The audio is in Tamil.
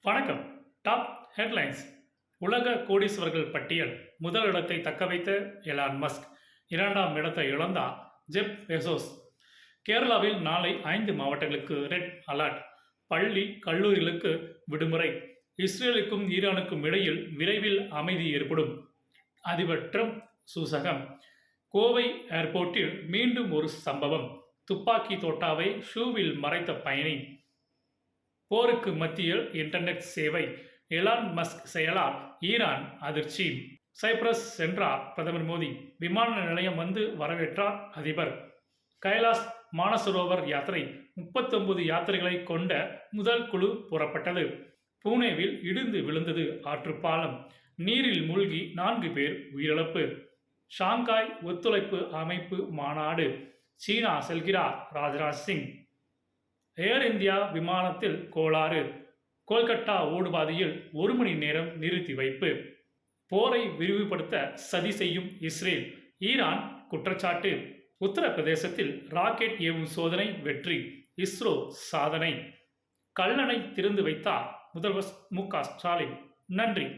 வணக்கம். Top headlines. உலக கோடீஸ்வரர்கள் பட்டியல். முதல் இடத்தை தக்கவைத்த எலான் மஸ்க், இரண்டாம் இடத்தை இழந்தார் ஜெப் பெசோஸ். கேரளாவில் நாளை 5 மாவட்டங்களுக்கு ரெட் அலர்ட். பள்ளி கல்லூரிகளுக்கு விடுமுறை. இஸ்ரேலுக்கும் ஈரானுக்கும் இடையில் விரைவில் அமைதி ஏற்படும். அதிபர் ட்ரம்ப் சூசகம். கோவை ஏர்போர்ட்டில் மீண்டும் ஒரு சம்பவம். துப்பாக்கி தோட்டாவை ஷூவில் மறைத்த பயணி. போருக்கு மத்தியில் இன்டர்நெட் சேவை. எலான் மஸ்க் செயலால் ஈரான் அதிர்ச்சி. சைப்ரஸ் சென்றார் பிரதமர் மோடி. விமான நிலையம் வந்து வரவேற்றார் அதிபர். கைலாஸ் மானசரோவர் யாத்திரை. 39 யாத்திரைகளை கொண்ட முதல் குழு புறப்பட்டது. பூனேவில் இடிந்து விழுந்தது ஆற்றுப்பாலம். நீரில் மூழ்கி 4 பேர் உயிரிழப்பு. ஷாங்காய் ஒத்துழைப்பு அமைப்பு மாநாடு. சீனா செல்கிறார் ராஜ்நாத் சிங். ஏர் இந்தியா விமானத்தில் கோளாறு. கோல்கட்டா ஓடுபாதையில் 1 மணி நேரம் நிறுத்தி வைப்பு. போரை விரிவுபடுத்த சதி செய்யும் இஸ்ரேல். ஈரான் குற்றச்சாட்டு. உத்தரப்பிரதேசத்தில் ராக்கெட் ஏவும் சோதனை வெற்றி. இஸ்ரோ சாதனை. கல்லணை திறந்து வைத்தார் முதல்வர் மு.க. ஸ்டாலின். நன்றி.